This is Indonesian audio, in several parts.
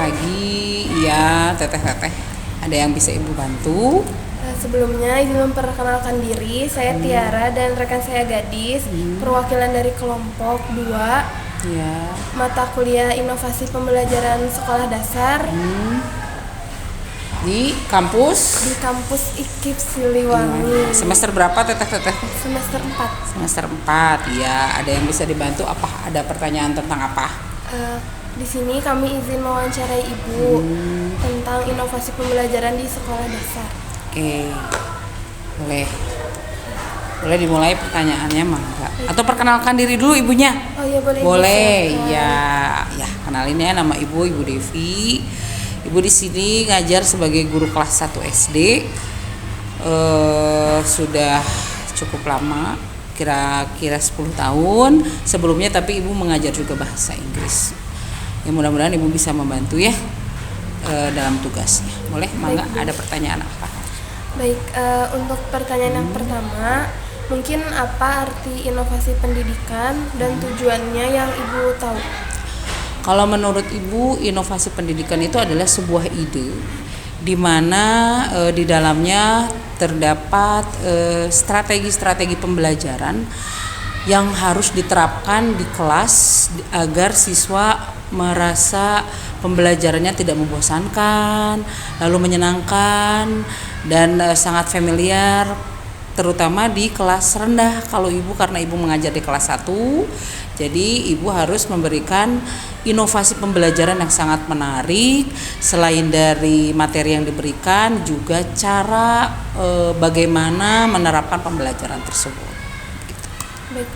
pagi. Iya, teteh-teteh. Ada yang bisa Ibu bantu? Sebelumnya izin memperkenalkan diri, saya Tiara dan rekan saya Gadis, perwakilan dari kelompok 2, Ya. mata kuliah Inovasi Pembelajaran Sekolah Dasar Di kampus? di kampus IKIP Siliwangi, Semester berapa teteh-teteh? semester 4. Semester 4. Ya, ada yang bisa dibantu apa? Ada pertanyaan tentang apa? Di sini kami izin mewawancarai Ibu tentang inovasi pembelajaran di sekolah dasar. Oke. Boleh. Boleh dimulai pertanyaannya, Mangga. Atau perkenalkan diri dulu ibunya. Oh iya, boleh. Boleh, disiapkan. ya kenalin ya, nama Ibu Devi. Ibu di sini ngajar sebagai guru kelas 1 SD. Sudah cukup lama, kira-kira 10 tahun sebelumnya, tapi Ibu mengajar juga bahasa Inggris. Ya mudah-mudahan Ibu bisa membantu ya dalam tugasnya. Boleh, Mangga, ada pertanyaan apa? Baik, untuk pertanyaan yang pertama, mungkin apa arti inovasi pendidikan dan tujuannya yang Ibu tahu? Kalau menurut Ibu, inovasi pendidikan itu adalah sebuah ide di mana di dalamnya terdapat strategi-strategi pembelajaran yang harus diterapkan di kelas agar siswa merasa pembelajarannya tidak membosankan, lalu menyenangkan dan sangat familiar, terutama di kelas rendah. Kalau Ibu, karena Ibu mengajar di kelas 1, jadi Ibu harus memberikan inovasi pembelajaran yang sangat menarik. Selain dari materi yang diberikan, juga cara bagaimana menerapkan pembelajaran tersebut. Baik,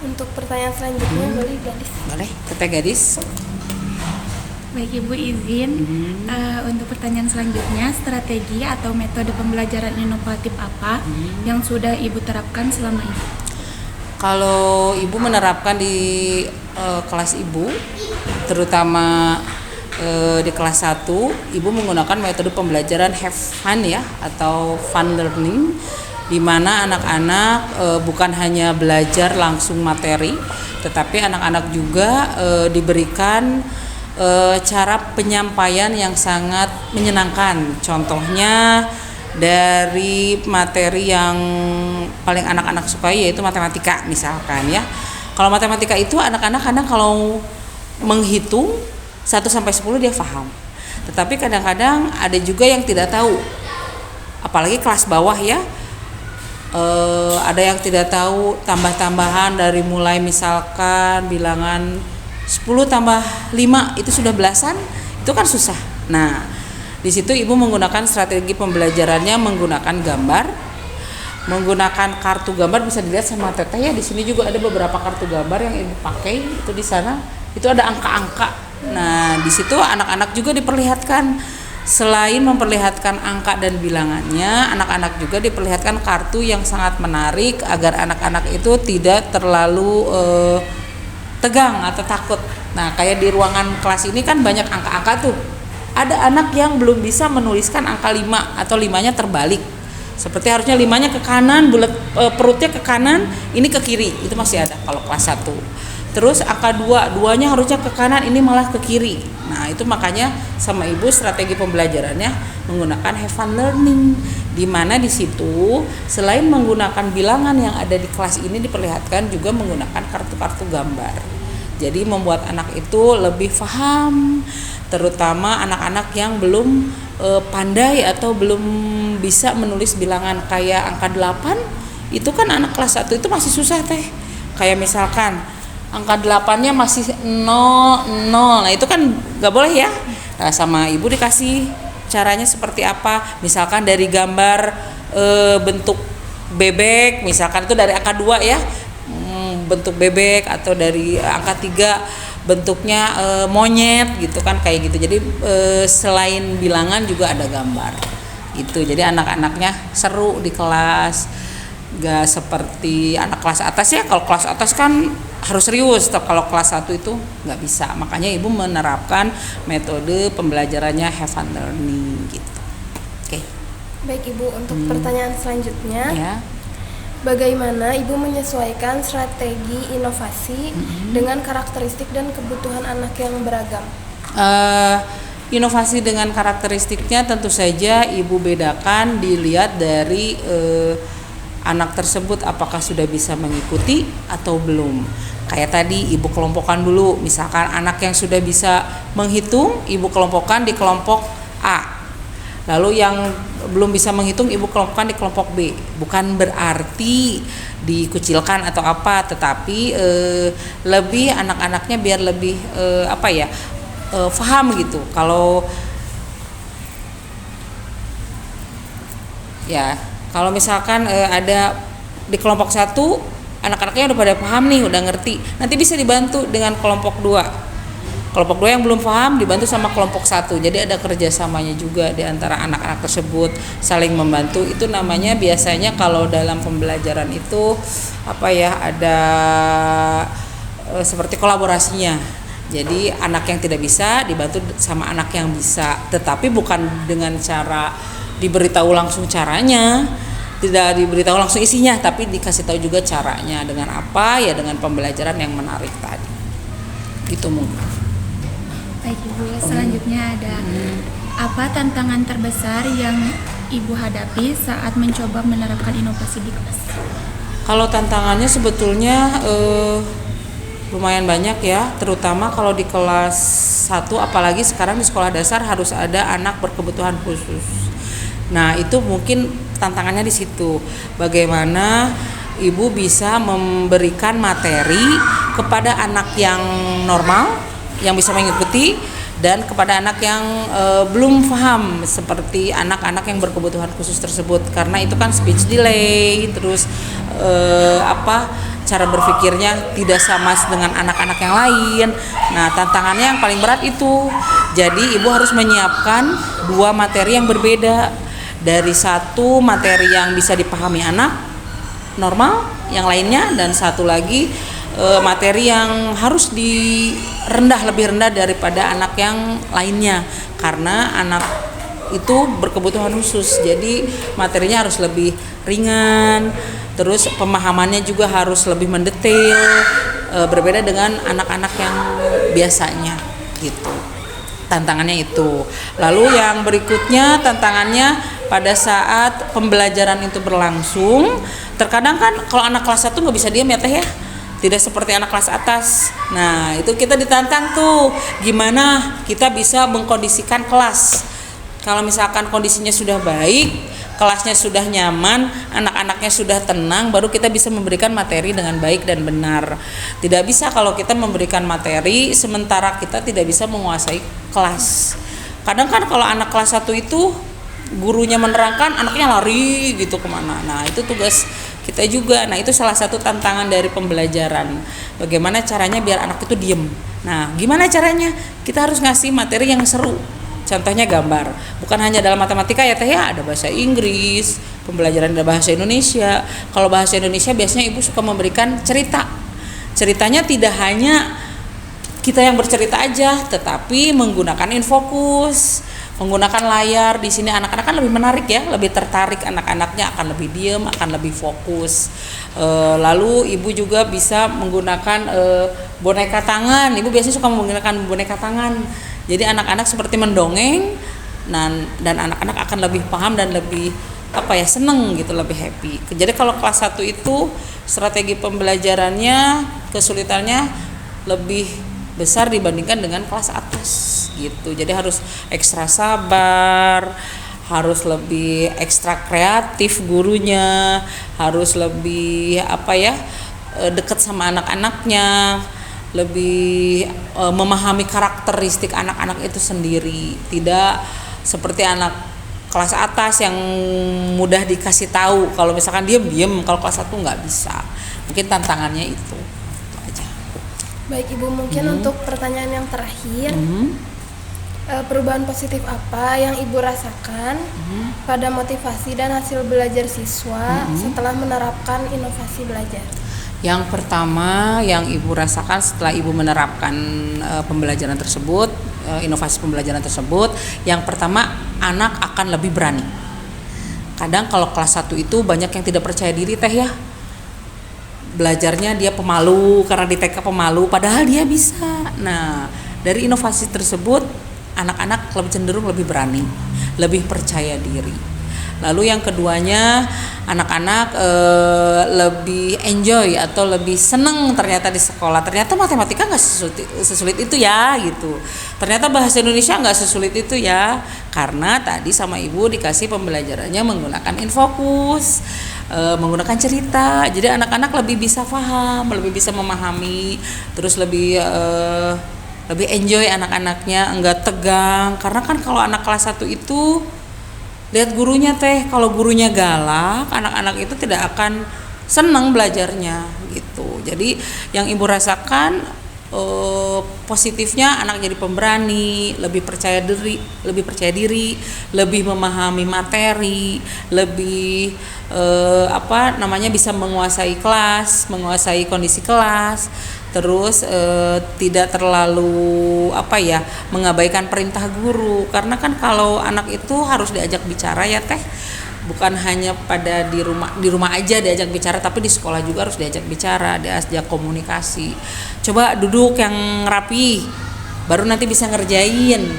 untuk pertanyaan selanjutnya boleh Gadis. Boleh, Teteh Gadis? Baik Ibu, izin untuk pertanyaan selanjutnya, strategi atau metode pembelajaran inovatif apa yang sudah Ibu terapkan selama ini? Kalau Ibu menerapkan di kelas Ibu, terutama di kelas 1, Ibu menggunakan metode pembelajaran have fun ya, atau fun learning, di mana anak-anak bukan hanya belajar langsung materi, tetapi anak-anak juga diberikan cara penyampaian yang sangat menyenangkan. Contohnya dari materi yang paling anak-anak sukai yaitu matematika misalkan ya. Kalau matematika itu anak-anak kadang kalau menghitung 1 sampai 10 dia paham. Tetapi kadang-kadang ada juga yang tidak tahu. Apalagi kelas bawah ya. Ada yang tidak tahu tambah-tambahan dari mulai misalkan bilangan 10 tambah 5 itu sudah belasan, itu kan susah. Nah, di situ Ibu menggunakan strategi pembelajarannya menggunakan gambar, menggunakan kartu gambar. Bisa dilihat sama Teteh ya, di sini juga ada beberapa kartu gambar yang Ibu pakai. Itu di sana itu ada angka-angka. Nah, di situ anak-anak juga diperlihatkan, selain memperlihatkan angka dan bilangannya, anak-anak juga diperlihatkan kartu yang sangat menarik agar anak-anak itu tidak terlalu tegang atau takut. Nah, kayak di ruangan kelas ini kan banyak angka-angka tuh. Ada anak yang belum bisa menuliskan angka 5 atau 5-nya terbalik. Seperti harusnya 5-nya ke kanan, bulat perutnya ke kanan, ini ke kiri. Itu masih ada kalau kelas 1. Terus angka 2-nya harusnya ke kanan, ini malah ke kiri. Nah, itu makanya sama Ibu strategi pembelajarannya menggunakan have fun learning, di mana di situ selain menggunakan bilangan yang ada di kelas ini diperlihatkan juga menggunakan kartu-kartu gambar. Jadi membuat anak itu lebih paham, terutama anak-anak yang belum pandai atau belum bisa menulis bilangan kayak angka 8. Itu kan anak kelas 1 itu masih susah Teh. Kayak misalkan angka 8-nya masih 0, 0. Nah, itu kan gak boleh ya. Nah, sama Ibu dikasih caranya seperti apa. Misalkan dari gambar bentuk bebek, misalkan itu dari angka 2 ya, bentuk bebek, atau dari angka 3 bentuknya monyet gitu kan, kayak gitu. Jadi selain bilangan juga ada gambar gitu. Jadi anak-anaknya seru di kelas, gak seperti anak kelas atas ya. Kalau kelas atas kan harus serius, kalau kelas 1 itu nggak bisa. Makanya Ibu menerapkan metode pembelajarannya have fun learning gitu. Oke. Baik Ibu, untuk pertanyaan selanjutnya, Ya. bagaimana Ibu menyesuaikan strategi inovasi dengan karakteristik dan kebutuhan anak yang beragam? inovasi dengan karakteristiknya tentu saja ibu bedakan dilihat dari anak tersebut apakah sudah bisa mengikuti atau belum. Kayak tadi ibu kelompokkan dulu, misalkan anak yang sudah bisa menghitung ibu kelompokkan di kelompok A. Lalu yang belum bisa menghitung ibu kelompokkan di kelompok B. Bukan berarti dikucilkan atau apa, tetapi lebih anak-anaknya biar lebih paham gitu. Kalau misalkan ada di kelompok 1 anak-anaknya udah pada paham nih, udah ngerti, nanti bisa dibantu dengan kelompok 2. Kelompok 2 yang belum paham dibantu sama kelompok 1. Jadi ada kerjasamanya juga di antara anak-anak tersebut, saling membantu. Itu namanya biasanya kalau dalam pembelajaran itu ada seperti kolaborasinya. Jadi anak yang tidak bisa dibantu sama anak yang bisa, tetapi bukan dengan cara diberitahu langsung caranya, tidak diberitahu langsung isinya, tapi dikasih tahu juga caranya dengan apa ya, dengan pembelajaran yang menarik tadi. Itu mungkin. Baik Ibu, selanjutnya ada apa tantangan terbesar yang Ibu hadapi saat mencoba menerapkan inovasi di kelas? Kalau tantangannya sebetulnya lumayan banyak ya, terutama kalau di kelas 1, apalagi sekarang di sekolah dasar harus ada anak berkebutuhan khusus. Nah, itu mungkin tantangannya di situ. Bagaimana ibu bisa memberikan materi kepada anak yang normal, yang bisa mengikuti, dan kepada anak yang belum paham, seperti anak-anak yang berkebutuhan khusus tersebut, karena itu kan speech delay, terus cara berpikirnya tidak sama dengan anak-anak yang lain. Nah, tantangannya yang paling berat itu. Jadi ibu harus menyiapkan 2 materi yang berbeda, dari 1 materi yang bisa dipahami anak normal, yang lainnya, dan 1 lagi materi yang harus lebih rendah daripada anak yang lainnya, karena anak itu berkebutuhan khusus, jadi materinya harus lebih ringan, terus pemahamannya juga harus lebih mendetail, berbeda dengan anak-anak yang biasanya gitu. Tantangannya itu. Lalu yang berikutnya tantangannya pada saat pembelajaran itu berlangsung, terkadang kan kalau anak kelas 1 nggak bisa diam ya Teh ya, tidak seperti anak kelas atas. Nah, itu kita ditantang tuh, gimana kita bisa mengkondisikan kelas. Kalau misalkan kondisinya sudah baik, kelasnya sudah nyaman, anak-anaknya sudah tenang, baru kita bisa memberikan materi dengan baik dan benar. Tidak bisa kalau kita memberikan materi sementara kita tidak bisa menguasai kelas. Kadang kan kalau anak kelas 1 itu gurunya menerangkan, anaknya lari gitu kemana. Nah, itu tugas kita juga. Nah, itu salah satu tantangan dari pembelajaran. Bagaimana caranya biar anak itu diem. Nah, gimana caranya? Kita harus ngasih materi yang seru. Contohnya gambar. Bukan hanya dalam matematika ya Teh ya, ada bahasa Inggris, pembelajaran ada bahasa Indonesia. Kalau bahasa Indonesia biasanya ibu suka memberikan cerita. Ceritanya tidak hanya kita yang bercerita aja, tetapi menggunakan infokus, menggunakan layar. Di sini anak-anak kan lebih menarik ya, lebih tertarik, anak-anaknya akan lebih diam, akan lebih fokus. Lalu ibu juga bisa menggunakan boneka tangan. Ibu biasanya suka menggunakan boneka tangan. Jadi anak-anak seperti mendongeng, dan anak-anak akan lebih paham dan lebih seneng gitu, lebih happy. Jadi kalau kelas 1 itu strategi pembelajarannya, kesulitannya lebih besar dibandingkan dengan kelas atas gitu. Jadi harus ekstra sabar, harus lebih ekstra kreatif gurunya, harus lebih dekat sama anak-anaknya, lebih memahami karakteristik anak-anak itu sendiri. Tidak seperti anak kelas atas yang mudah dikasih tahu, kalau misalkan diam, kalau kelas 1 nggak bisa. Mungkin tantangannya itu aja. Baik Ibu, mungkin untuk pertanyaan yang terakhir, perubahan positif apa yang Ibu rasakan pada motivasi dan hasil belajar siswa setelah menerapkan inovasi belajar? Yang pertama yang ibu rasakan setelah ibu menerapkan pembelajaran tersebut, inovasi pembelajaran tersebut, yang pertama anak akan lebih berani. Kadang kalau kelas 1 itu banyak yang tidak percaya diri Teh ya, belajarnya dia pemalu, karena di TK pemalu, padahal dia bisa. Nah, dari inovasi tersebut anak-anak lebih cenderung lebih berani, lebih percaya diri. Lalu yang keduanya, anak-anak lebih enjoy atau lebih seneng ternyata di sekolah. Ternyata matematika nggak sesulit itu ya gitu. Ternyata bahasa Indonesia nggak sesulit itu ya. Karena tadi sama ibu dikasih pembelajarannya menggunakan infokus, menggunakan cerita. Jadi anak-anak lebih bisa paham, lebih bisa memahami, terus lebih enjoy anak-anaknya, enggak tegang. Karena kan kalau anak kelas 1 itu lihat gurunya teh, kalau gurunya galak, anak-anak itu tidak akan senang belajarnya gitu. Jadi yang ibu rasakan positifnya anak jadi pemberani, lebih percaya diri, lebih memahami materi, lebih bisa menguasai kelas, menguasai kondisi kelas. Terus tidak terlalu mengabaikan perintah guru, karena kan kalau anak itu harus diajak bicara ya teh, bukan hanya pada di rumah aja diajak bicara, tapi di sekolah juga harus diajak bicara, diajak komunikasi. Coba duduk yang rapi, baru nanti bisa ngerjain,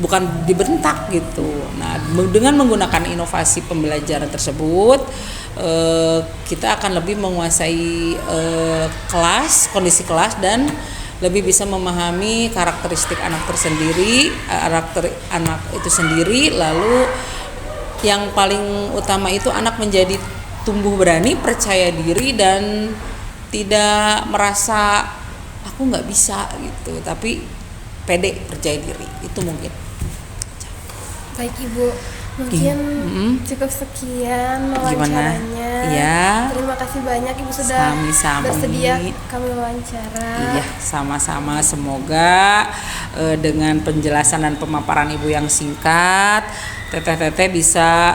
bukan dibentak gitu. Nah, dengan menggunakan inovasi pembelajaran tersebut, kita akan lebih menguasai kelas, kondisi kelas, dan lebih bisa memahami karakteristik anak itu sendiri. Lalu yang paling utama itu anak menjadi tumbuh berani, percaya diri, dan tidak merasa aku nggak bisa gitu, tapi pede, percaya diri. Itu mungkin. Baik Ibu, mungkin cukup sekian wawancaranya. Iya. Terima kasih banyak Ibu sudah Sami-sami. bersedia kami wawancara. Iya, sama-sama. Semoga dengan penjelasan dan pemaparan Ibu yang singkat, Teteh bisa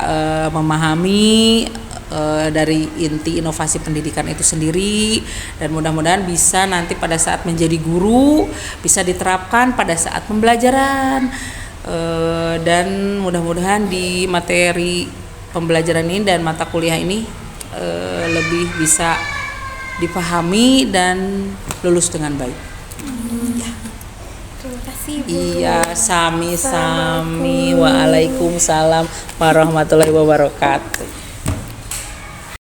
memahami dari inti inovasi pendidikan itu sendiri, dan mudah-mudahan bisa nanti pada saat menjadi guru bisa diterapkan pada saat pembelajaran. Dan mudah-mudahan di materi pembelajaran ini dan mata kuliah ini lebih bisa dipahami dan lulus dengan baik. Terima kasih Bu. Iya, sami-sami. Waalaikumsalam warahmatullahi wabarakatuh.